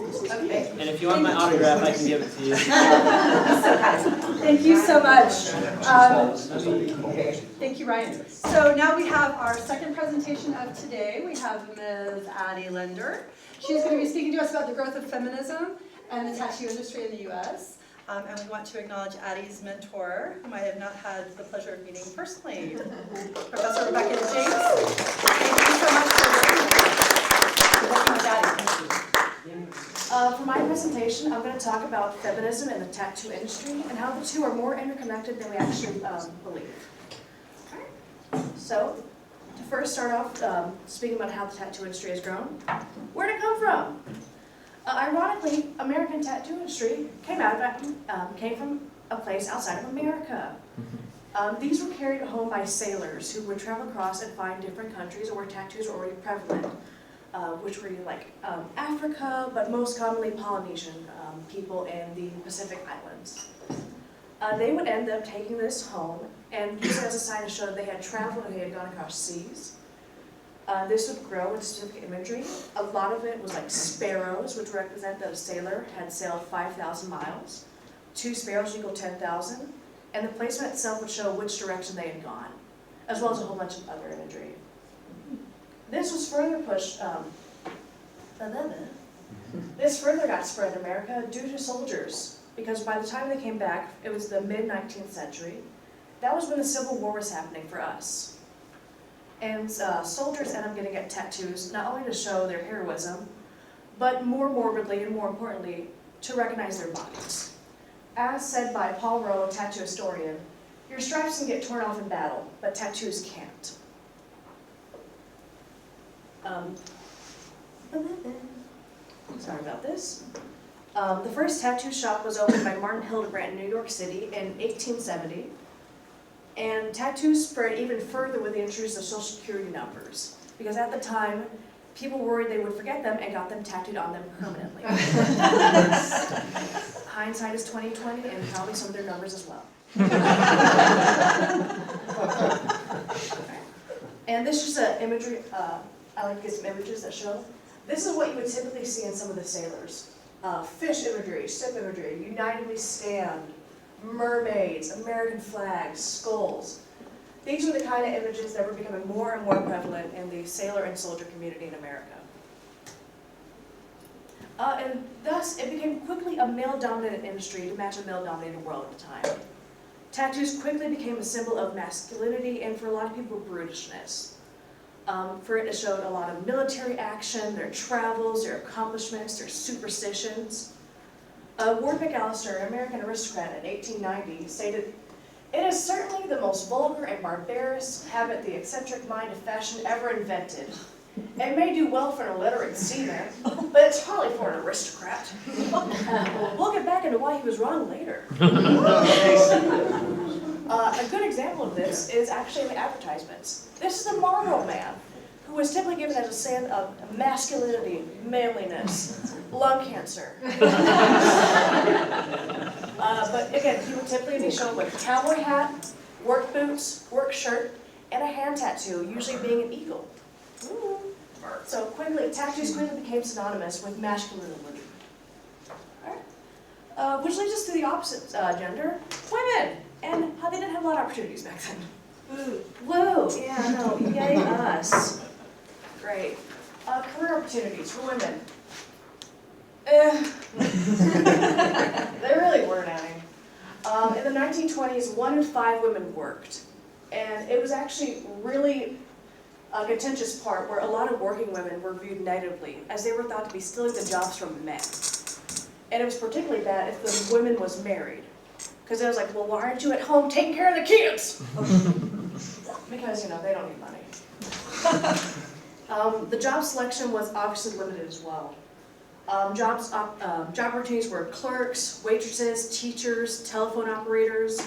Okay. And if you want my autograph, I can give it to you. Thank you so much. Thank you, Ryan. So now we have our second presentation of today. We have Ms. Linder. She's going to be speaking to us about the growth of feminism and the tattoo industry in the U.S. And we want to acknowledge Addie's mentor, whom I have not had the pleasure of meeting personally, Professor Rebecca James. Thank you so much for working with Addie. For my presentation, I'm going to talk about feminism and the tattoo industry and how the two are more interconnected than we actually believe. So, to first start off speaking about how the tattoo industry has grown, where did it come from? Ironically, American tattoo industry came from a place outside of America. These were carried home by sailors who would travel across and find different countries where tattoos were already prevalent, which were like Africa, but most commonly Polynesian people in the Pacific Islands. They would end up taking this home and use it as a sign to show that they had traveled and they had gone across seas. This would grow with specific imagery. A lot of it was like sparrows, which represent that a sailor had sailed 5,000 miles. 2 sparrows equal 10,000. And the placement itself would show which direction they had gone, as well as a whole bunch of other imagery. This was further pushed, this further got spread in America due to soldiers, because by the time they came back, it was the mid-19th century. That was when the Civil War was happening for us. And soldiers end up getting tattoos, not only to show their heroism, but more morbidly and more importantly, to recognize their bodies. As said by Paul Rowe, a tattoo historian, your stripes can get torn off in battle, but tattoos can't. Sorry about this. The first tattoo shop was opened by Martin Hildebrandt in New York City in 1870. And tattoos spread even further with the introduction of Social Security numbers, because at the time, people worried they would forget them and got them tattooed on them permanently. Hindsight is 20/20, and probably some of their numbers as well. And this is just an imagery. I like to get some images that show. This is what you would typically see in some of the sailors: fish imagery, ship imagery, United We Stand, mermaids, American flags, skulls. These are the kind of images that were becoming more and more prevalent in the sailor and soldier community in America. And thus, it became quickly a male-dominated industry to match a male-dominated world at the time. Tattoos quickly became a symbol of masculinity and, for a lot of people, brutishness. For it showed a lot of military action, their travels, their accomplishments, their superstitions. Ward McAllister, an American aristocrat in 1890, stated, "It is certainly the most vulgar and barbarous habit the eccentric mind of fashion ever invented. It may do well for an illiterate seaman, but it's hardly for an aristocrat." We'll get back into why he was wrong later. A good example of this is actually in the advertisements. This is the Marlboro Man, who was typically given as a sign of masculinity, manliness, lung cancer. But again, he would typically be shown with a cowboy hat, work boots, work shirt, and a hand tattoo, usually being an eagle. So tattoos quickly became synonymous with masculinity. Which leads us to the opposite gender, women, and how they didn't have a lot of opportunities back then. Woo! Yeah, no, yay us. Great. Career opportunities for women. They really weren't any. In the 1920s, 1 in 5 women worked. And it was actually really a contentious part where a lot of working women were viewed negatively, as they were thought to be stealing the jobs from men. And it was particularly bad if the woman was married. Because it was like, well, why aren't you at home taking care of the kids? Because, they don't need money. The job selection was obviously limited as well. Job opportunities were clerks, waitresses, teachers, telephone operators,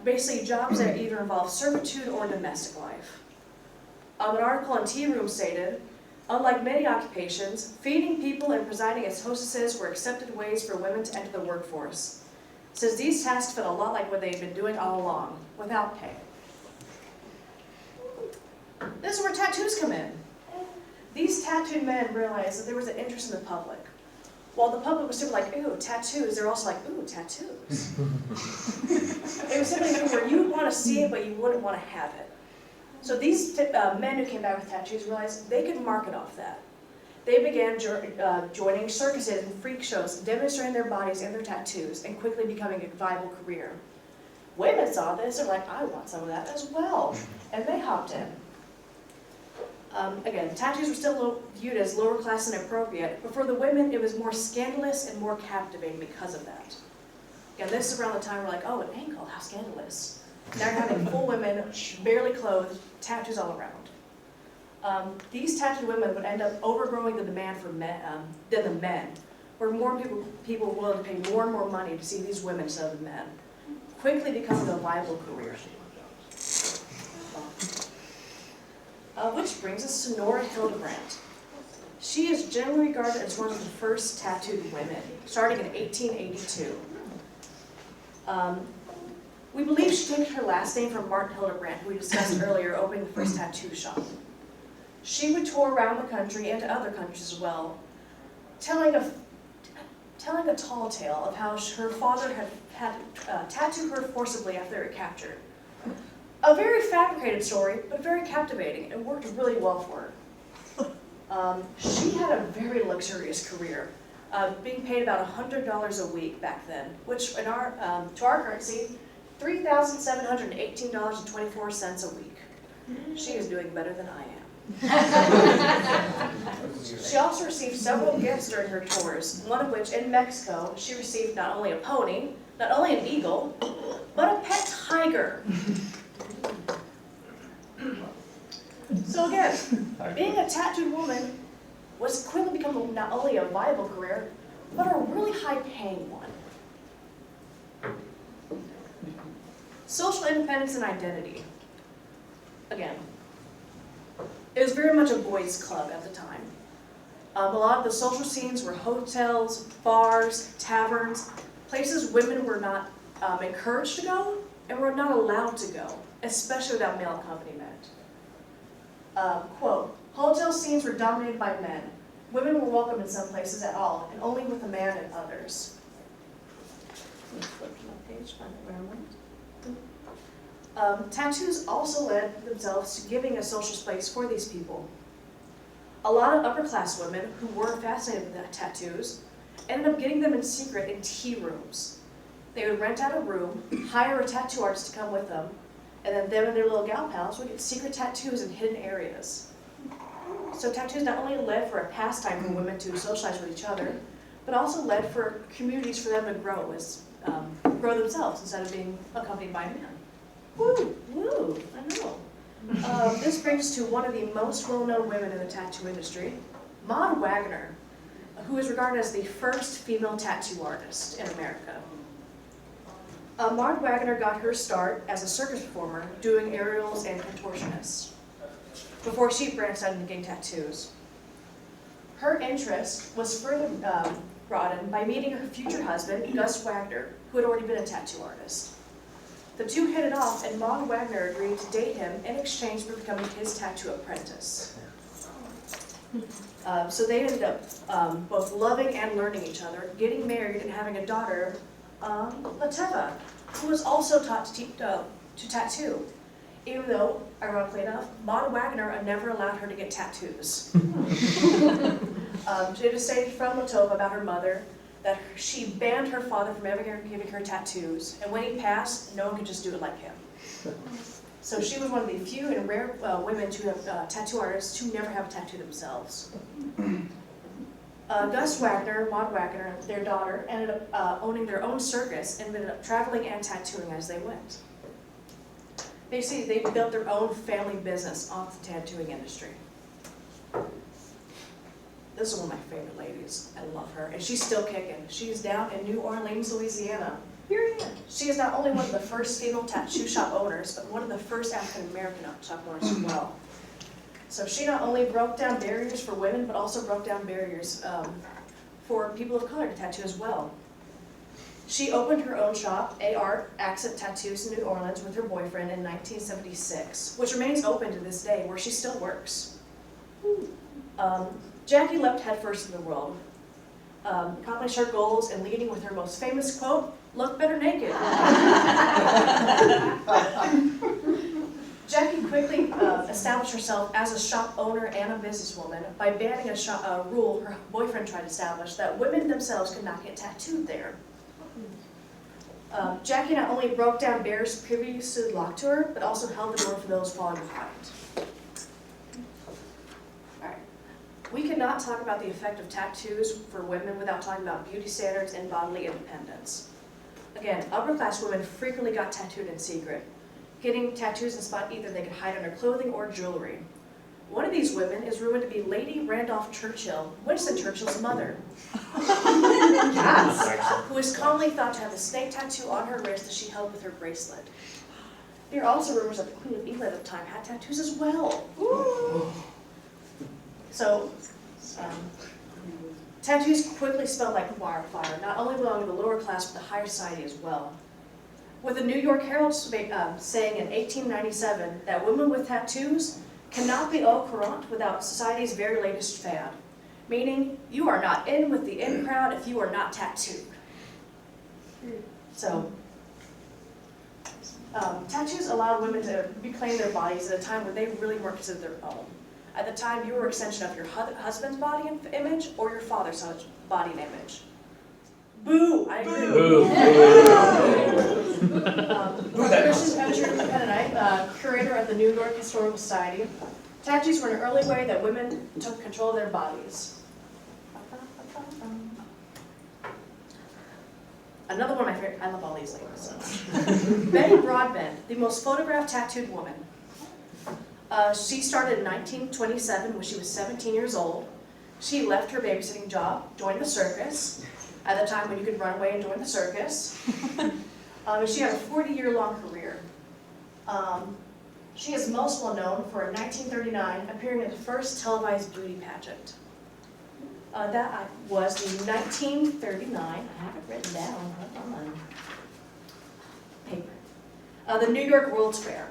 basically jobs that either involved servitude or domestic life. An article on Tea Room stated, unlike many occupations, feeding people and presiding as hostesses were accepted ways for women to enter the workforce, since these tasks felt a lot like what they had been doing all along, without pay. This is where tattoos come in. These tattooed men realized that there was an interest in the public. while the public was super like, ooh, tattoos, they're also like, ooh, tattoos. It was something where you would want to see it, but you wouldn't want to have it. So these men who came back with tattoos realized they could market off that. They began joining circuses and freak shows, demonstrating their bodies and their tattoos, and quickly becoming a viable career. Women saw this and were like, I want some of that as well, and they hopped in. Again, tattoos were still viewed as lower class and inappropriate, but for the women, it was more scandalous and more captivating because of that. Again, this is around the time we're like, oh, an ankle, how scandalous. Now you're having full women, barely clothed, tattoos all around. These tattooed women would end up overgrowing the demand for men, than the men, where more people were willing to pay more and more money to see these women instead of the men, quickly becoming a viable career. Which brings us to Nora Hildebrandt. She is generally regarded as one of the first tattooed women, starting in 1882. We believe she took her last name from Martin Hildebrandt, who we discussed earlier, opening the first tattoo shop. She would tour around the country and to other countries as well, telling a tall tale of how her father had tattooed her forcibly after they were captured. A very fabricated story, but very captivating. It worked really well for her. She had a very luxurious career, being paid about $100 a week back then, which in our, to our currency, $3,718.24 a week. She is doing better than I am. She also received several gifts during her tours, one of which in Mexico, she received not only a pony, not only an eagle, but a pet tiger. So again, being a tattooed woman was quickly becoming not only a viable career, but a really high-paying one. Social independence and identity. Again, it was very much a boys' club at the time. A lot of the social scenes were hotels, bars, taverns, places women were not encouraged to go and were not allowed to go, especially without male accompaniment. Quote, hotel scenes were dominated by men. Women were welcome in some places at all, and only with a man in others. Let me flip to my page, find it where I went. Tattoos also led themselves to giving a social space for these people. A lot of upper-class women who were fascinated with tattoos ended up getting them in secret in tea rooms. They would rent out a room, hire a tattoo artist to come with them, and then them and their little gal pals would get secret tattoos in hidden areas. So tattoos not only led for a pastime for women to socialize with each other, but also led for communities for them to grow themselves instead of being accompanied by men. Woo, woo, I know. This brings us to one of the most well-known women in the tattoo industry, Maud Wagner, who is regarded as the first female tattoo artist in America. Maud Wagner got her start as a circus performer doing aerials and contortionists before she branched out into getting tattoos. Her interest was further broadened by meeting her future husband, Gus Wagner, who had already been a tattoo artist. The two hit it off, and Maud Wagner agreed to date him in exchange for becoming his tattoo apprentice. So they ended up both loving and learning each other, getting married and having a daughter, Lateva, who was also taught to tattoo, even though, ironically enough, Maud Wagner never allowed her to get tattoos. She had stated from Lateva about her mother that she banned her father from ever giving her tattoos, and when he passed, no one could just do it like him. So she was one of the few and rare women to have tattoo artists who never have a tattoo themselves. Gus Wagner, Maud Wagner, their daughter, ended up owning their own circus and ended up traveling and tattooing as they went. Basically, they built their own family business off the tattooing industry. This is one of my favorite ladies. I love her, and she's still kicking. She's down in New Orleans, Louisiana. Period. She is not only one of the first female tattoo shop owners, but one of the first African-American shop owners as well. So she not only broke down barriers for women, but also broke down barriers for people of color to tattoo as well. She opened her own shop, A-Art Accent Tattoos in New Orleans with her boyfriend in 1976, which remains open to this day, where she still works. Jackie leapt headfirst in the world. accomplish her goals and leading with her most famous quote, "Look better naked." Jackie quickly established herself as a shop owner and a businesswoman by banning a rule her boyfriend tried to establish that women themselves could not get tattooed there. Jackie not only broke down barriers previously locked to her, but also held the door for those falling behind. Alright. We cannot talk about the effect of tattoos for women without talking about beauty standards and bodily independence. Again, upper-class women frequently got tattooed in secret, getting tattoos in spot either they could hide under clothing or jewelry. One of these women is rumored to be Lady Randolph Churchill, Winston Churchill's mother, who is commonly thought to have a snake tattoo on her wrist that she held with her bracelet. There are also rumors that the Queen of England at the time had tattoos as well. So, tattoos quickly spread like wildfire, not only belonging to the lower class, but the higher society as well. With the New York Herald saying in 1897 that women with tattoos cannot be au courant without society's very latest fad, meaning you are not in with the in crowd if you are not tattooed. So, tattoos allowed women to reclaim their bodies at a time when they really weren't considered their own. At the time, you were an extension of your husband's body image or your father's body image. Boo! I agree. Boo. Christian Adrianna, curator of the New York Historical Society, tattoos were an early way that women took control of their bodies. Another one of my favorite, I love all these ladies. So. Betty Broadbent, the most photographed tattooed woman. She started in 1927 when she was 17 years old. She left her babysitting job, joined the circus, at the time when you could run away and join the circus. She had a 40-year-long career. She is most well known for in 1939 appearing in the first televised beauty pageant. That was the 1939, I have it written down, hold on, paper. The New York World's Fair.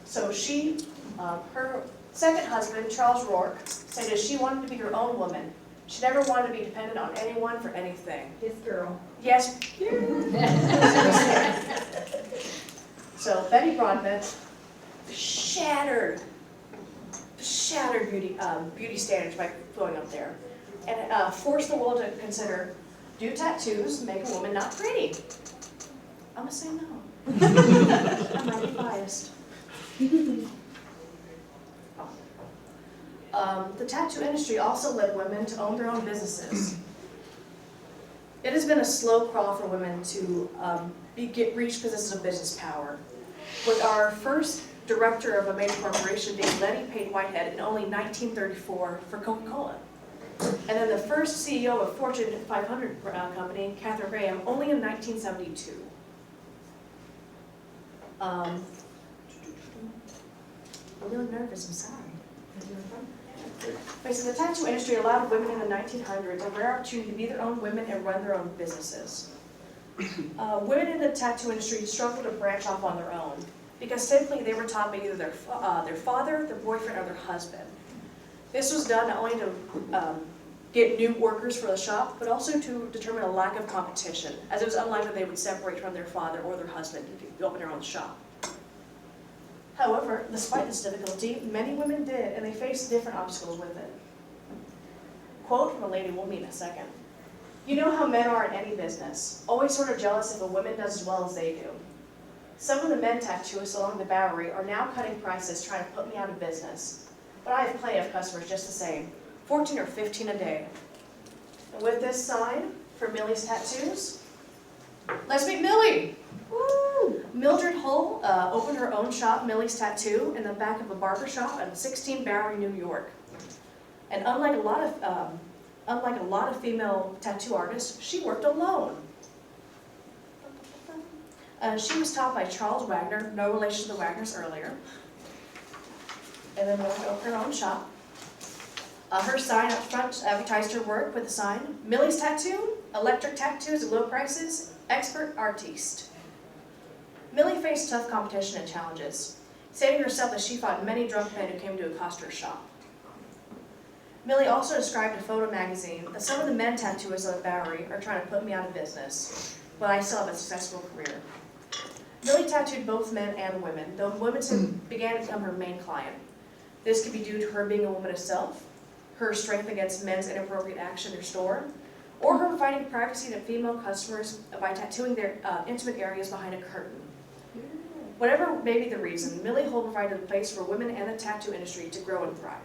So she, her second husband, Charles Rourke, said that she wanted to be her own woman. She never wanted to be dependent on anyone for anything. This girl. Yes. So Betty Broadbent shattered beauty standards by going up there, and forced the world to consider: do tattoos make a woman not pretty? I'm gonna say no. I might be biased. The tattoo industry also led women to own their own businesses. It has been a slow crawl for women to reach positions of business power. With our first director of a major corporation, Dave Letty, paid Whitehead in only 1934 for Coca-Cola. And then the first CEO of Fortune 500 company, Catherine Graham, only in 1972. I'm really nervous, I'm sorry. Okay, so the tattoo industry allowed women in the 1900s a rare opportunity to be their own women and run their own businesses. Women in the tattoo industry struggled to branch off on their own because typically they were taught by either their father, their boyfriend, or their husband. This was done not only to get new workers for the shop, but also to determine a lack of competition, as it was unlikely they would separate from their father or their husband to open their own shop. However, despite this difficulty, many women did, and they faced different obstacles with it. Quote from a lady we'll meet in a second. You know how men are in any business, always sort of jealous if a woman does as well as they do. Some of the men tattooists along the Bowery are now cutting prices trying to put me out of business. But I have plenty of customers just the same, 14 or 15 a day. And with this sign for Millie's Tattoos, let's meet Millie! Woo! Mildred Hull opened her own shop, Millie's Tattoo, in the back of a barber shop at 16 Bowery, New York. And unlike a lot of female tattoo artists, she worked alone. She was taught by Charles Wagner, no relation to the Wagners earlier. And then Millie opened her own shop. Her sign up front advertised her work with the sign, Millie's Tattoo, electric tattoos at low prices, expert artiste. Millie faced tough competition and challenges, stating herself that she fought many drunk men who came to accost her shop. Millie also described in Photo magazine that some of the men tattooists on the Bowery are trying to put me out of business, but I still have a successful career. Millie tattooed both men and women, though women began to become her main client. This could be due to her being a woman herself, her strength against men's inappropriate action in her store, or her providing privacy to female customers by tattooing their intimate areas behind a curtain. Whatever may be the reason, Millie Hull provided a place for women and the tattoo industry to grow and thrive.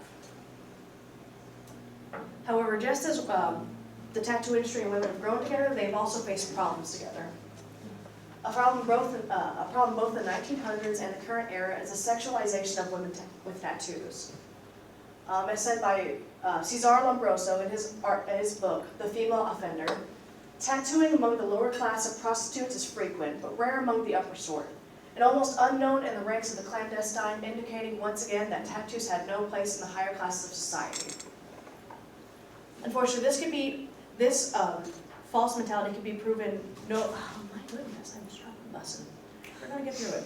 However, just as the tattoo industry and women have grown together, they've also faced problems together. A problem both in the 1900s and the current era is the sexualization of women with tattoos. As said by Cesar Lombroso in his book, The Female Offender, tattooing among the lower class of prostitutes is frequent, but rare among the upper sort, and almost unknown in the ranks of the clandestine, indicating once again that tattoos had no place in the higher classes of society. Unfortunately, this false mentality can be proven oh my goodness, I'm struggling busting. We're gonna get through it.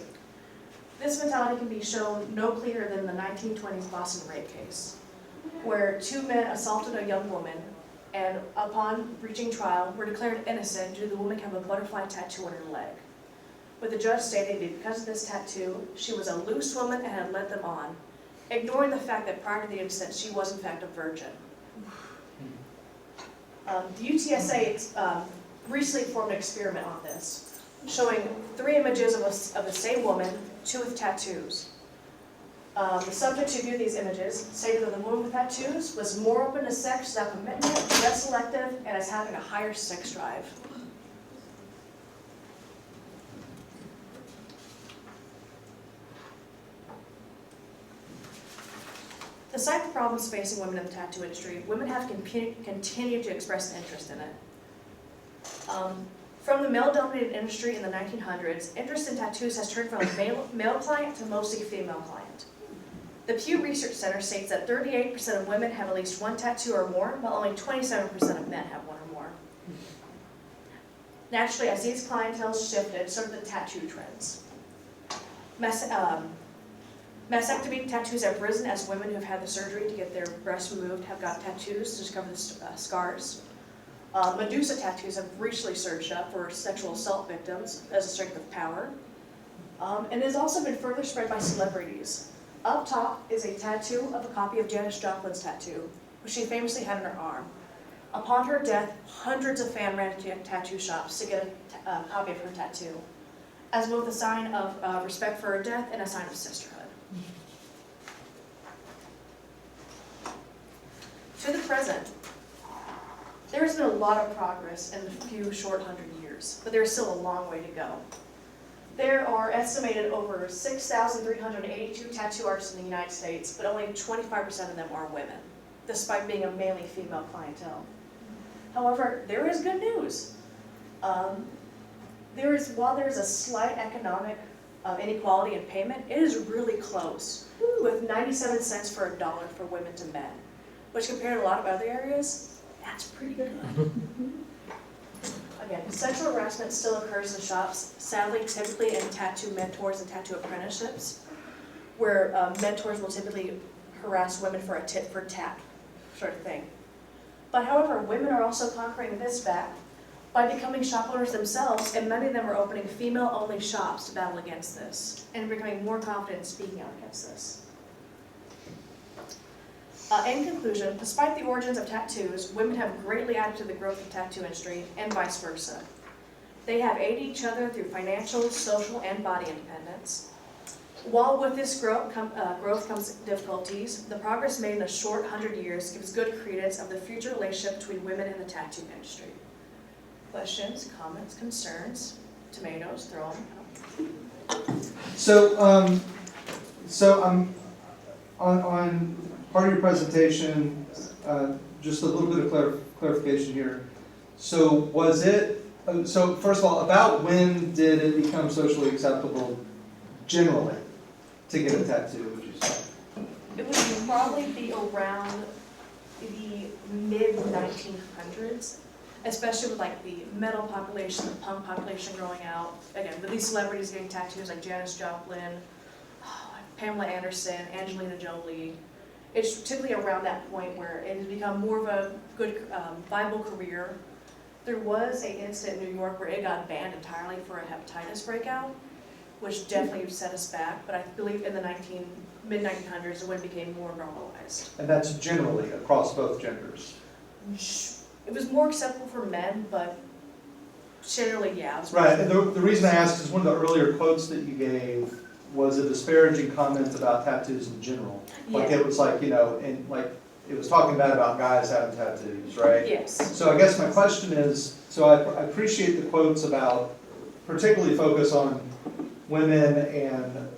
This mentality can be shown no clearer than the 1920s Boston rape case, where 2 men assaulted a young woman and upon reaching trial were declared innocent due to the woman having a butterfly tattoo on her leg. But the judge stated that because of this tattoo, she was a loose woman and had led them on, ignoring the fact that prior to the incident she was in fact a virgin. The UTSA recently performed an experiment on this, showing 3 images of the same woman, 2 with tattoos. The subjects who viewed these images stated that the woman with tattoos was more open to sex without commitment, less selective, and as having a higher sex drive. Despite the problems facing women in the tattoo industry, women have continued to express an interest in it. From the male-dominated industry in the 1900s, interest in tattoos has turned from a male client to mostly female client. The Pew Research Center states that 38% of women have at least 1 tattoo or more, while only 27% of men have 1 or more. Naturally, as these clienteles shifted, so did the tattoo trends. Mastectomy tattoos have risen as women who have had the surgery to get their breasts removed have got tattoos to cover the scars. Medusa tattoos have recently surged up for sexual assault victims as a strength of power. And it has also been further spread by celebrities. Up top is a tattoo of a copy of Janis Joplin's tattoo, which she famously had on her arm. Upon her death, hundreds of fans ran to tattoo shops to get a copy of her tattoo, as both a sign of respect for her death and a sign of sisterhood. To the present, there has been a lot of progress in a few short 100 years, but there is still a long way to go. There are estimated over 6,382 tattoo artists in the United States, but only 25% of them are women, despite being a mainly female clientele. However, there is good news. While there is a slight economic inequality in payment, it is really close, with 97 cents for $1 for women to men, which compared to a lot of other areas, that's pretty good. Again, sexual harassment still occurs in shops, sadly, typically in tattoo mentors and tattoo apprenticeships, where mentors will typically harass women for a tit for tat sort of thing. But however, women are also conquering this fact by becoming shop owners themselves, and many of them are opening female-only shops to battle against this, and becoming more confident in speaking out against this. In conclusion, despite the origins of tattoos, women have greatly added to the growth of the tattoo industry, and vice versa. They have aided each other through financial, social, and body independence. While with this growth comes difficulties, the progress made in a short 100 years gives good credence of the future relationship between women and the tattoo industry. Questions, comments, concerns? Tomatoes, throw them. So on part of your presentation, just a little bit of clarification here. So was it, so first of all, about when did it become socially acceptable generally to get a tattoo, would you say? It would probably be around the mid-1900s, especially with like the metal population, the punk population growing out. Again, with these celebrities getting tattoos like Janis Joplin, Pamela Anderson, Angelina Jolie, it's typically around that point where it has become more of a good, viable career. There was an incident in New York where it got banned entirely for a hepatitis breakout, which definitely set us back, but I believe in the mid-1900s, it when it became more normalized. And that's generally across both genders. It was more acceptable for men, but generally, yeah. It was Right, and the reason I asked is one of the earlier quotes that you gave was a disparaging comment about tattoos in general. Like Yeah. it was like, and like, it was talking bad about guys having tattoos, right? Yes. So I guess my question is, so I appreciate the quotes about, particularly focus on women and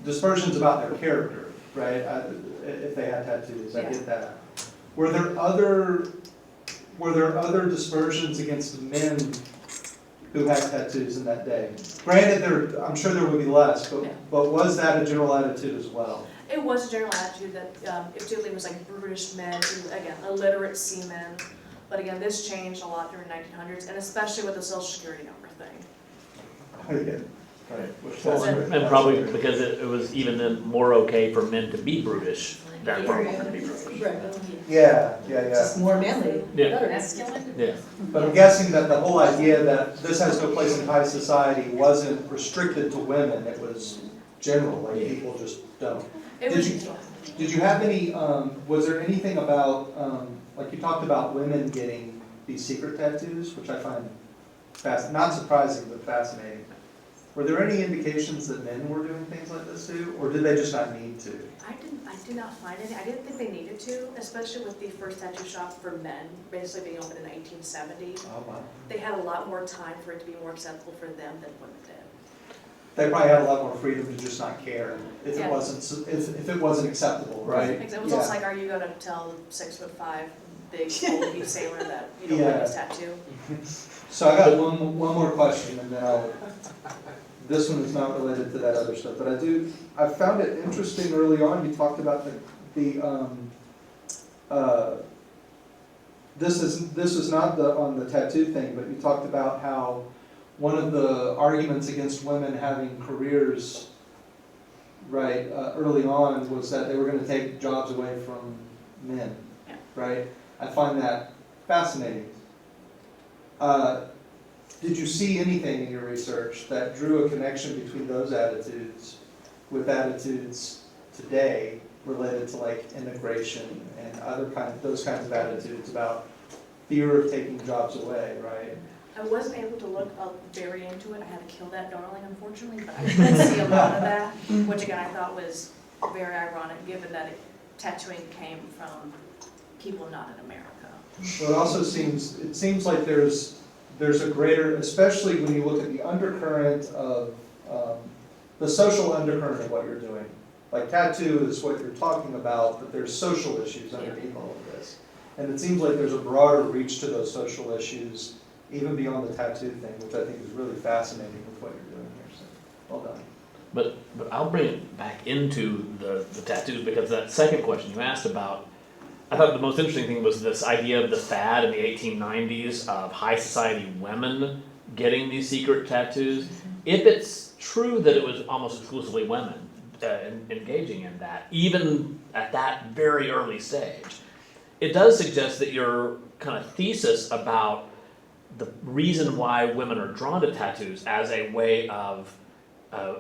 dispersions about their character, right? If they had tattoos, I get that. Were there other dispersions against men who had tattoos in that day? Granted, I'm sure there would be less, but was that a general attitude as well? It was a general attitude that it particularly was like brutish men, again, illiterate seamen. But again, this changed a lot during the 1900s, and especially with the Social Security number thing. Well, and probably because it was even then more okay for men to be brutish than for women to be brutish. Right. Yeah. Just more manly. Yeah. Better. Masculine? Yeah. But I'm guessing that the whole idea that this has no place in high society wasn't restricted to women, it was general, like people just don't. Did you have any, was there anything about, like you talked about women getting these secret tattoos, which I find not surprising, but fascinating. Were there any indications that men were doing things like this too, or did they just not need to? I did not find any. I didn't think they needed to, especially with the first tattoo shop for men, basically being opened in 1970. Oh, wow. They had a lot more time for it to be more acceptable for them than women did. They probably had a lot more freedom to just not care if Yeah. it wasn't acceptable, right? It was almost like, are you going to tell 6'5" big old sailor that you don't like his tattoo? So I got one more question, and then this one is not related to that other stuff, but I found it interesting early on, you talked about this is not on the tattoo thing, but you talked about how one of the arguments against women having careers, right, early on was that they were going to take jobs away from men, right? I find that fascinating. Did you see anything in your research that drew a connection between those attitudes with attitudes today related to like immigration and those kinds of attitudes about fear of taking jobs away, right? I wasn't able to look up very into it. I had to kill that darling, unfortunately, but I did see a lot of that, which again I thought was very ironic, given that tattooing came from people not in America. Well, it seems like there's a greater, especially when you look at the undercurrent of, the social undercurrent of what you're doing. Like tattoo is what you're talking about, but there's social issues underneath all of this. And it seems like there's a broader reach to those social issues, even beyond the tattoo thing, which I think is really fascinating with what you're doing here, so well done. But I'll bring it back into the tattoos, because that second question you asked about, I thought the most interesting thing was this idea of the fad in the 1890s of high society women getting these secret tattoos. If it's true that it was almost exclusively women engaging in that, even at that very early stage, it does suggest that your kind of thesis about the reason why women are drawn to tattoos as a way of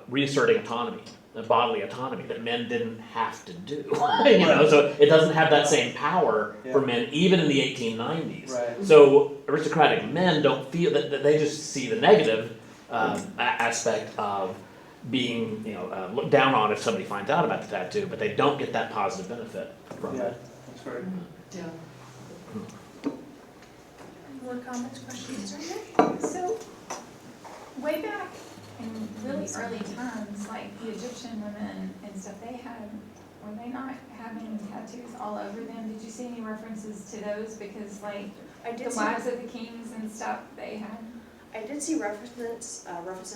reasserting autonomy, bodily autonomy, that men didn't have to do. So it doesn't have that same power for men, even in the 1890s. Right. So aristocratic men don't feel that they just see the negative aspect of being, looked down on if somebody finds out about the tattoo, but they don't get that positive benefit from it. That's great. Yeah. More comments, questions, or anything? So, way back in really early times, like the Egyptian women and stuff, were they not having tattoos all over them? Did you see any references to those? Because like the wives of the kings and stuff, they had. I did see references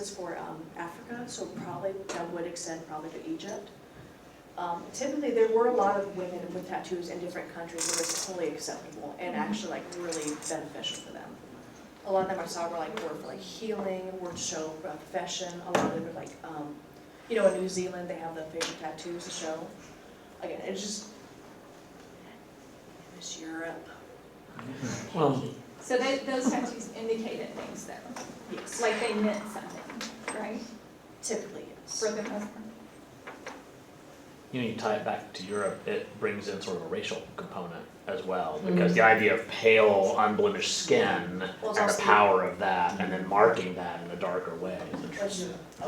for Africa, so probably that would extend probably to Egypt. Typically, there were a lot of women with tattoos in different countries where it's totally acceptable and actually like really beneficial for them. A lot of them I saw were for healing, were to show profession. A lot of them were in New Zealand they have the facial tattoos to show. again, it's just, it's Europe. Well, So those tattoos indicated things though, Yes, like they meant something, right? typically, yes. For the most part. you tie it back to Europe, it brings in sort of a racial component as well, because the idea of pale, unblemished skin Well, it's and the also- power of that, and then marking that in a darker way.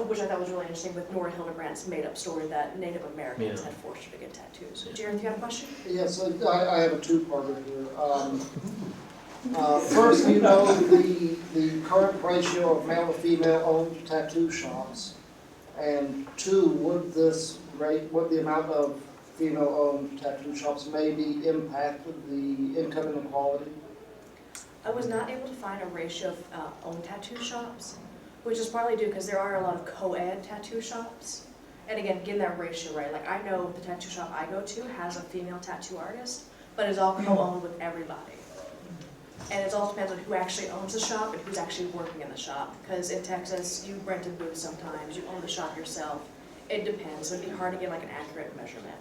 Which I thought was really interesting with Nora Hildebrandt's made-up story that Native Americans Yeah. had forced her to get tattoos. Yeah. Jared, you have a question? Yes, I have a two-parter here. First, you know, the current ratio of male to female owned tattoo shops. And two, would the amount of female owned tattoo shops maybe impact the income inequality? I was not able to find a ratio of owned tattoo shops, which is partly due because there are a lot of co-ed tattoo shops. And again, getting that ratio right, like I know the tattoo shop I go to has a female tattoo artist, but it's all co-owned with everybody. And it all depends on who actually owns the shop and who's actually working in the shop. Because in Texas, you rent a booth sometimes, you own the shop yourself. It depends, so it'd be hard to get like an accurate measurement.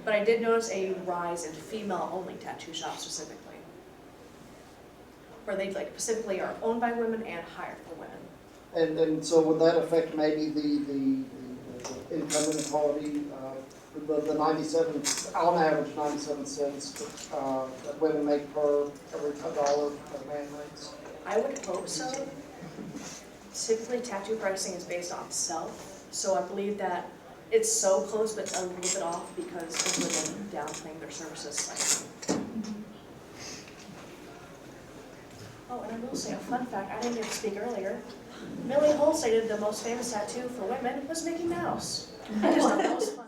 But I did notice a rise in female-only tattoo shops specifically. Where they like specifically are owned by women and hired for women. And so would that affect maybe the income inequality, the 97, on average 97 cents that women make per every dollar that a man makes? I would hope so. Typically, tattoo pricing is based on self, so I believe that it's so close but a little bit off because of women downplaying their services slightly. Oh, and I will say a fun fact, I didn't get to speak earlier. Millie Hull stated the most famous tattoo for women was Mickey Mouse. I just thought that was fun.